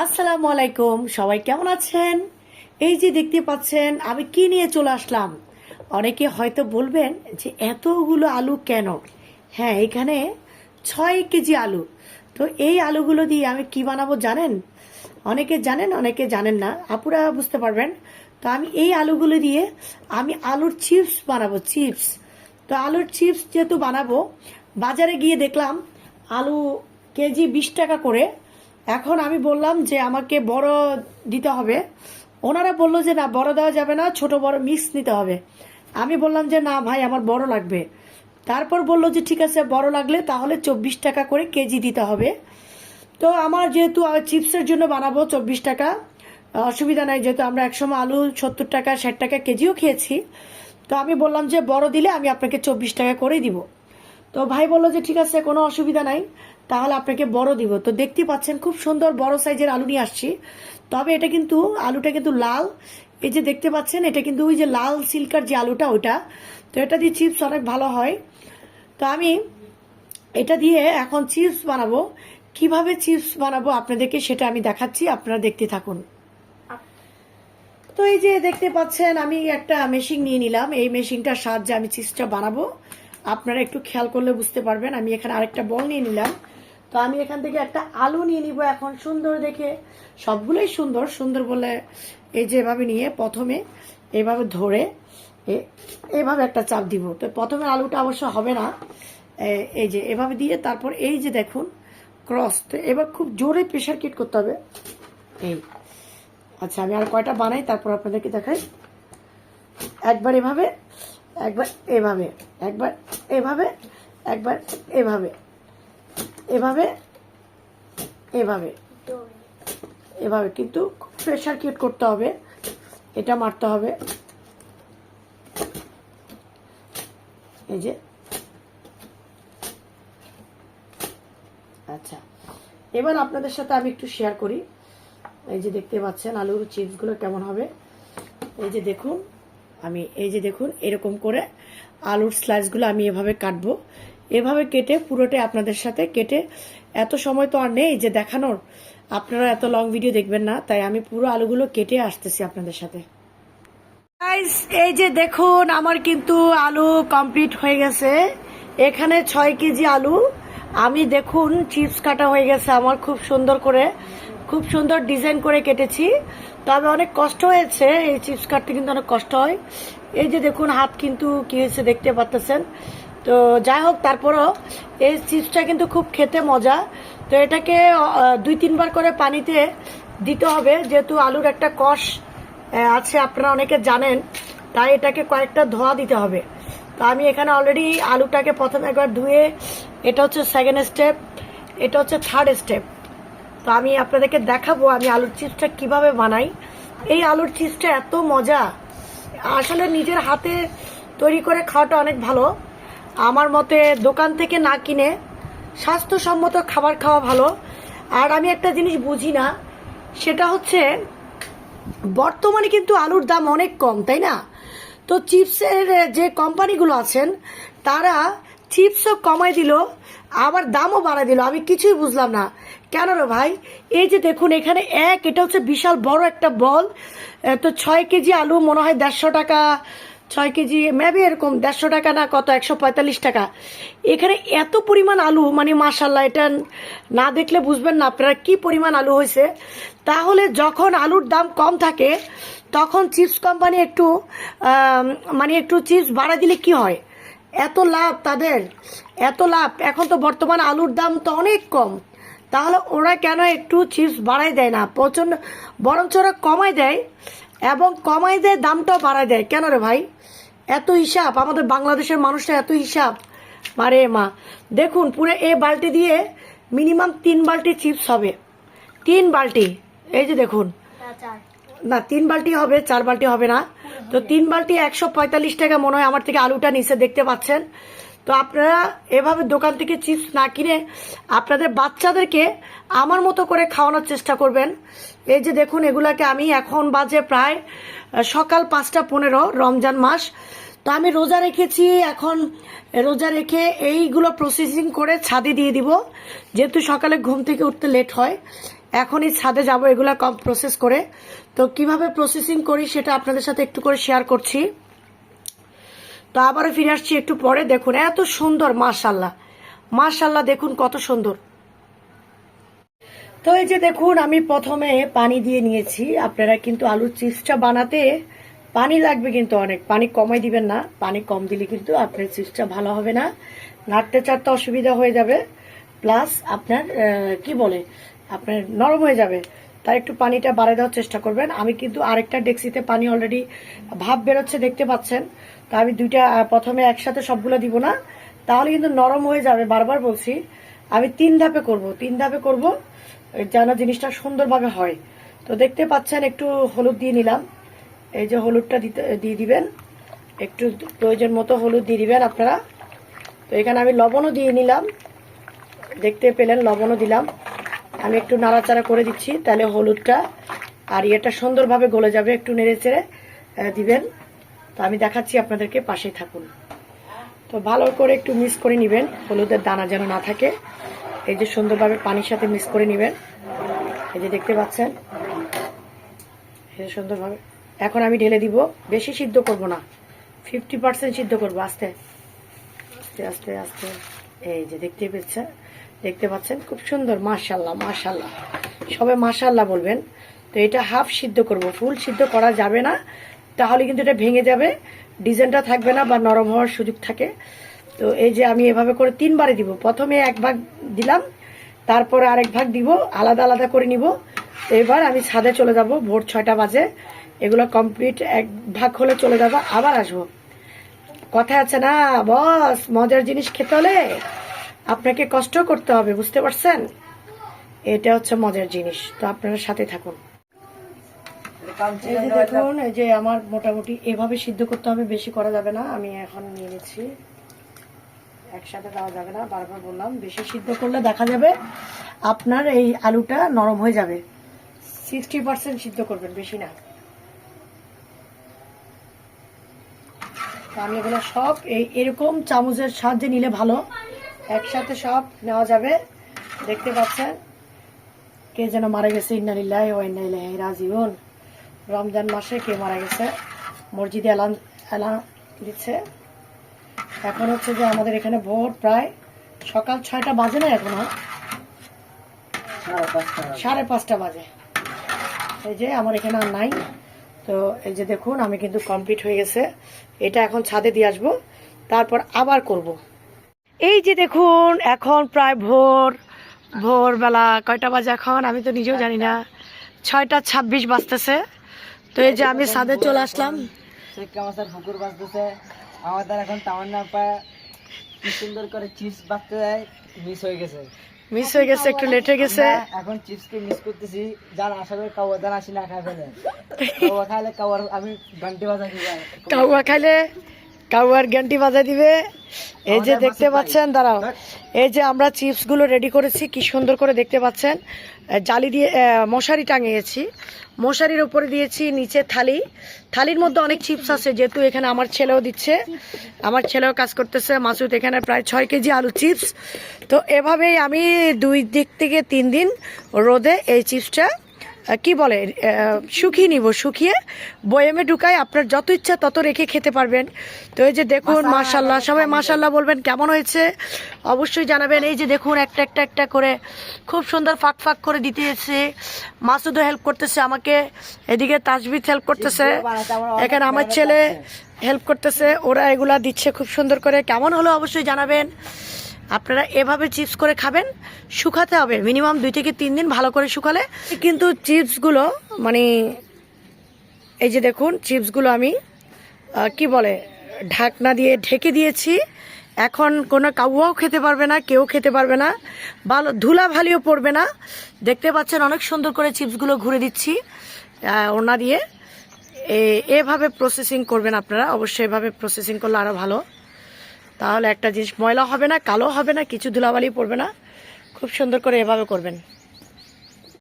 আসসালামু আলাইকুম, সবাই কেমন আছেন? এই যে দেখতে পাচ্ছেন আমি কি নিয়ে চলে আসলাম। অনেকে হয়তো বলবেন যে এতগুলো আলু কেন। হ্যাঁ, এখানে 6 কেজি আলু। তো এই আলুগুলো দিয়ে আমি কি বানাবো জানেন? অনেকে জানেন, অনেকে জানেন না, আপুরা বুঝতে পারবেন। তো আমি এই আলুগুলো দিয়ে আমি আলুর চিপস বানাবো, চিপস। তো আলুর চিপস যেহেতু বানাবো, বাজারে গিয়ে দেখলাম আলু কেজি 20 টাকা করে। এখন আমি বললাম যে আমাকে বড় দিতে হবে। ওনারা বললো যে না, বড় দেওয়া যাবে না, ছোট বড় মিক্স নিতে হবে। আমি বললাম যে না ভাই, আমার বড় লাগবে। তারপর বললো যে ঠিক আছে, বড় লাগলে তাহলে 24 টাকা করে কেজি দিতে হবে। তো আমার যেহেতু চিপসের জন্য বানাবো 24 টাকা, অসুবিধা নাই, যেহেতু আমরা একসময় আলু 70 টাকা 60 টাকা কেজিও খেয়েছি। তো আমি বললাম যে বড় দিলে আমি আপনাকে 24 টাকা করেই দিব। তো ভাই বললো যে ঠিক আছে, কোনো অসুবিধা নাই, তাহলে আপনাকে বড় দিব। তো দেখতে পাচ্ছেন খুব সুন্দর বড় সাইজের আলু নিয়ে আসছি। তবে এটা কিন্তু আলুটা কিন্তু লাল। এই যে দেখতে পাচ্ছেন, এটা কিন্তু ওই যে লাল সিল্কার যে আলুটা, ওটা। তো এটা দিয়ে চিপস অনেক ভালো হয়। তো আমি এটা দিয়ে এখন চিপস বানাবো। কিভাবে চিপস বানাবো আপনাদেরকে সেটা আমি দেখাচ্ছি, আপনারা দেখতে থাকুন। তো এই যে দেখতে পাচ্ছেন আমি একটা মেশিন নিয়ে নিলাম। এই মেশিনটার সাহায্যে আমি চিপসটা বানাবো। আপনারা একটু খেয়াল করলে বুঝতে পারবেন। আমি এখানে আরেকটা বল নিয়ে নিলাম। তো আমি এখান থেকে একটা আলু নিয়ে নিব এখন, সুন্দর দেখে। সবগুলোই সুন্দর সুন্দর বলে এই যে এভাবে নিয়ে প্রথমে এভাবে ধরে এভাবে একটা চাপ দিব। তো প্রথমে আলুটা অবশ্য হবে না, এই যে এভাবে দিয়ে তারপর এই যে দেখুন ক্রস। তো এবার খুব জোরে প্রেশার কিট করতে হবে। এই আচ্ছা, আমি আর কয়টা বানাই তারপর আপনাদেরকে দেখাই। একবার এভাবে, একবার এভাবে, একবার এভাবে, একবার এভাবে, এভাবে, এভাবে, এভাবে, কিন্তু প্রেশার কিট করতে হবে। এটা মারতে হবে, এই যে। আচ্ছা, এবার আপনাদের সাথে আমি একটু শেয়ার করি। এই যে দেখতে পাচ্ছেন আলুর চিপসগুলো কেমন হবে। এই যে দেখুন, আমি এই যে দেখুন এরকম করে আলুর স্লাইসগুলো আমি এভাবে কাটবো। এভাবে কেটে পুরোটাই আপনাদের সাথে কেটে, এত সময় তো আর নেই যে দেখানোর, আপনারা এত লং ভিডিও দেখবেন না, তাই আমি পুরো আলুগুলো কেটে আসতেছি আপনাদের সাথে। এই যে দেখুন আমার কিন্তু আলু কমপ্লিট হয়ে গেছে। এখানে 6 কেজি আলু আমি দেখুন চিপস কাটা হয়ে গেছে আমার, খুব সুন্দর করে, খুব সুন্দর ডিজাইন করে কেটেছি। তবে অনেক কষ্ট হয়েছে, এই চিপস কাটতে কিন্তু অনেক কষ্ট হয়। এই যে দেখুন হাত কিন্তু কি হয়েছে দেখতে পাচ্ছেন। তো যাই হোক, তারপরও এই চিপসটা কিন্তু খুব খেতে মজা। তো এটাকে 2-3 বার করে পানিতে দিতে হবে, যেহেতু আলুর একটা কষ আছে, আপনারা অনেকে জানেন, তাই এটাকে কয়েকটা ধোয়া দিতে হবে। তো আমি এখানে অলরেডি আলুটাকে প্রথমে একবার ধুয়ে, এটা হচ্ছে সেকেন্ড স্টেপ, এটা হচ্ছে থার্ড স্টেপ। তো আমি আপনাদেরকে দেখাবো আমি আলুর চিপসটা কিভাবে বানাই। এই আলুর চিপসটা এত মজা, আসলে নিজের হাতে তৈরি করে খাওয়াটা অনেক ভালো। আমার মতে দোকান থেকে না কিনে স্বাস্থ্যসম্মত খাবার খাওয়া ভালো। আর আমি একটা জিনিস বুঝি না, সেটা হচ্ছে বর্তমানে কিন্তু আলুর দাম অনেক কম, তাই না? তো চিপসের যে কোম্পানিগুলো আছেন, তারা চিপসও কমাই দিল, আবার দামও বাড়াই দিল। আমি কিছুই বুঝলাম না কেন রে ভাই। এই যে দেখুন এখানে এটা হচ্ছে বিশাল বড় একটা বল। তো 6 কেজি আলু মনে হয় 150 টাকা, 6 কেজি মেবি এরকম 150 টাকা না কত, 145 টাকা। এখানে এত পরিমাণ আলু, মানে মাশাল্লাহ, এটা না দেখলে বুঝবেন না আপনারা কি পরিমাণ আলু হয়েছে। তাহলে যখন আলুর দাম কম থাকে তখন চিপস কোম্পানি একটু মানে একটু চিপস বাড়া দিলে কি হয়, এত লাভ তাদের, এত লাভ। এখন তো বর্তমান আলুর দাম তো অনেক কম, তাহলে ওরা কেন একটু চিপস বাড়াই দেয় না, প্রচন্ড বরঞ্চ ওরা কমাই দেয়, এবং কমাই দেয় দামটাও বাড়াই দেয় কেন রে ভাই? এত হিসাব আমাদের বাংলাদেশের মানুষরা, এত হিসাব মারে মা। দেখুন পুরো এই বালতি দিয়ে মিনিমাম 3 বালতি চিপস হবে, 3 বালতি। এই যে দেখুন, না 3 বালতি হবে, 4 বালতি হবে না। তো 3 বালতি 145 টাকা মনে হয় আমার থেকে আলুটা নিচে দেখতে পাচ্ছেন। তো আপনারা এভাবে দোকান থেকে চিপস না কিনে আপনাদের বাচ্চাদেরকে আমার মতো করে খাওয়ানোর চেষ্টা করবেন। এই যে দেখুন এগুলাকে আমি, এখন বাজে প্রায় সকাল 5টা 15, রমজান মাস। তো আমি রোজা রেখেছি, এখন রোজা রেখে এইগুলো প্রসেসিং করে ছাদে দিয়ে দিব, যেহেতু সকালে ঘুম থেকে উঠতে লেট হয়। এখনই ছাদে যাব এগুলা কম প্রসেস করে। তো কিভাবে প্রসেসিং করি সেটা আপনাদের সাথে একটু করে শেয়ার করছি। তো আবারও ফিরে আসছি একটু পরে। দেখুন এত সুন্দর, মাশাল্লাহ মাশাল্লাহ, দেখুন কত সুন্দর। তো এই যে দেখুন আমি প্রথমে পানি দিয়ে নিয়েছি। আপনারা কিন্তু আলুর চিপসটা বানাতে পানি লাগবে, কিন্তু অনেক পানি কমাই দিবেন না। পানি কম দিলে কিন্তু আপনার চিপসটা ভালো হবে না, নাড়তে চাড়তে অসুবিধা হয়ে যাবে, প্লাস আপনার কি বলে আপনার নরম হয়ে যাবে। তাই একটু পানিটা বাড়িয়ে দেওয়ার চেষ্টা করবেন। আমি কিন্তু আরেকটা ডেক্সিতে পানি অলরেডি ভাপ বেরোচ্ছে দেখতে পাচ্ছেন। তো আমি দুইটা প্রথমে একসাথে সবগুলো দিব না, তাহলে কিন্তু নরম হয়ে যাবে। বারবার বলছি আমি 3 ধাপে করব, 3 ধাপে করব যেন জিনিসটা সুন্দরভাবে হয়। তো দেখতে পাচ্ছেন একটু হলুদ দিয়ে নিলাম। এই যে হলুদটা দিয়ে দিবেন, একটু প্রয়োজন মতো হলুদ দিয়ে দিবেন আপনারা। তো এখানে আমি লবণও দিয়ে নিলাম, দেখতে পেলেন লবণও দিলাম। আমি একটু নাড়াচাড়া করে দিচ্ছি, তাহলে হলুদটা আর ইয়েটা সুন্দরভাবে গলে যাবে। একটু নেড়ে চেড়ে দিবেন। তো আমি দেখাচ্ছি আপনাদেরকে, পাশেই থাকুন। তো ভালো করে একটু মিক্স করে নেবেন, হলুদের দানা যেন না থাকে। এই যে সুন্দরভাবে পানির সাথে মিক্স করে নেবেন। এই যে দেখতে পাচ্ছেন এই সুন্দরভাবে। এখন আমি ঢেলে দিব, বেশি সিদ্ধ করব না, 50% সিদ্ধ করবো, আস্তে আস্তে আস্তে আস্তে। এই যে দেখতে পাচ্ছেন খুব সুন্দর, মাশাল্লাহ মাশাল্লাহ, সবাই মাশাল্লাহ বলবেন। তো এটা হাফ সিদ্ধ করব, ফুল সিদ্ধ করা যাবে না, তাহলে কিন্তু এটা ভেঙে যাবে, ডিজাইনটা থাকবে না বা নরম হওয়ার সুযোগ থাকে। তো এই যে আমি এভাবে করে 3 বারে দিব। প্রথমে 1 ভাগ দিলাম, তারপরে আরেক ভাগ দিব, আলাদা আলাদা করে নিব। তো এবার আমি ছাদে চলে যাব, ভোর 6টা বাজে। এগুলো কমপ্লিট 1 ভাগ হলে চলে যাব, আবার আসবো। কথা আছে না বস, মজার জিনিস খেতে হলে আপনাকে কষ্ট করতে হবে, বুঝতে পারছেন? এটা হচ্ছে মজার জিনিস। তো আপনারা সাথে থাকুন। এই যে দেখুন, এই যে আমার মোটামুটি এভাবে সিদ্ধ করতে হবে, বেশি করা যাবে না। আমি এখন নিয়ে নিচ্ছি, একসাথে দেওয়া যাবে না, বারবার বললাম। বেশি সিদ্ধ করলে দেখা যাবে আপনার এই আলুটা নরম হয়ে যাবে। 60% সিদ্ধ করবেন, বেশি না। আমি এগুলো সব এরকম চামচের সাহায্যে নিলে ভালো, একসাথে সব নেওয়া যাবে। দেখতে পাচ্ছেন কে যেন মারা গেছে, ইন্না লিল্লাহি ওয়া ইন্না ইলাইহি রাজিউন। রমজান মাসে কে মারা গেছে, মসজিদে এলান দিচ্ছে। এখন হচ্ছে যে আমাদের এখানে ভোর প্রায় সকাল 6টা বাজে না, এখন 5:30 বাজে। এই যে আমার এখানে আর নাই। তো এই যে দেখুন আমি কিন্তু কমপ্লিট হয়ে গেছে। এটা এখন ছাদে দিয়ে আসবো, তারপর আবার করব। এই যে দেখুন এখন প্রায় ভোরবেলা কয়টা বাজে এখন আমি তো নিজেও জানি না, 6:26 বাজতেছে। তো এই যে আমি ছাদে চলে আসলাম। পুকুর বাজতেছে আমাদের এখন তামান্না পায় কি সুন্দর করে চিপস বাজতে যায়, মিস হয়ে গেছে, একটু লেট হয়ে গেছে। এখন চিপস কে মিস করতেছি, যার আশা করে কাউয়া দান আসি না খাই ফেলে। কাউয়া খাইলে কাউয়ার আমি ঘন্টি বাজা দিই, কাউয়া খাইলে কাউয়ার ঘন্টি বাজায় দিবে। এই যে দেখতে পাচ্ছেন, দাঁড়াও, এই যে আমরা চিপস গুলো রেডি করেছি, কি সুন্দর করে দেখতে পাচ্ছেন। জালি দিয়ে মশারি টাঙিয়েছি, মশারির উপরে দিয়েছি নিচে থালির মধ্যে অনেক চিপস আছে, যেহেতু এখানে আমার ছেলেও দিচ্ছে, আমার ছেলেও কাজ করতেছে। মাসুদ এখানে প্রায় 6 কেজি আলু চিপস। তো এভাবেই আমি 2 দিক থেকে 3 দিন রোদে এই চিপসটা কি বলে শুকিয়ে নিব, শুকিয়ে বয়েমে ঢুকাই, আপনার যত ইচ্ছা তত রেখে খেতে পারবেন। তো এই যে দেখুন মাশাল্লাহ, সবাই মাশাল্লাহ বলবেন, কেমন হয়েছে অবশ্যই জানাবেন। এই যে দেখুন একটা করে খুব সুন্দর ফাঁক করে দিতেছে। মাসুদও হেল্প করতেছে আমাকে, এদিকে তাসবিদ হেল্প করতেছে, এখানে আমার ছেলে হেল্প করতেছে, ওরা এগুলা দিচ্ছে খুব সুন্দর করে। কেমন হলো অবশ্যই জানাবেন। আপনারা এভাবে চিপস করে খাবেন, শুকাতে হবে মিনিমাম 2 থেকে 3 দিন ভালো করে শুকালে কিন্তু চিপসগুলো মানে এই যে দেখুন চিপসগুলো আমি কি বলে ঢাকনা দিয়ে ঢেকে দিয়েছি। এখন কোনো কাউয়াও খেতে পারবে না, কেউ খেতে পারবে না, ভালো ধুলাবালিও পড়বে না। দেখতে পাচ্ছেন অনেক সুন্দর করে চিপসগুলো ঘুরে দিচ্ছি ওনা দিয়ে। এভাবে প্রসেসিং করবেন আপনারা, অবশ্যই এভাবে প্রসেসিং করলে আরও ভালো। তাহলে একটা জিনিস ময়লা হবে না, কালো হবে না, কিছু ধুলাবালি পড়বে না। খুব সুন্দর করে এভাবে করবেন।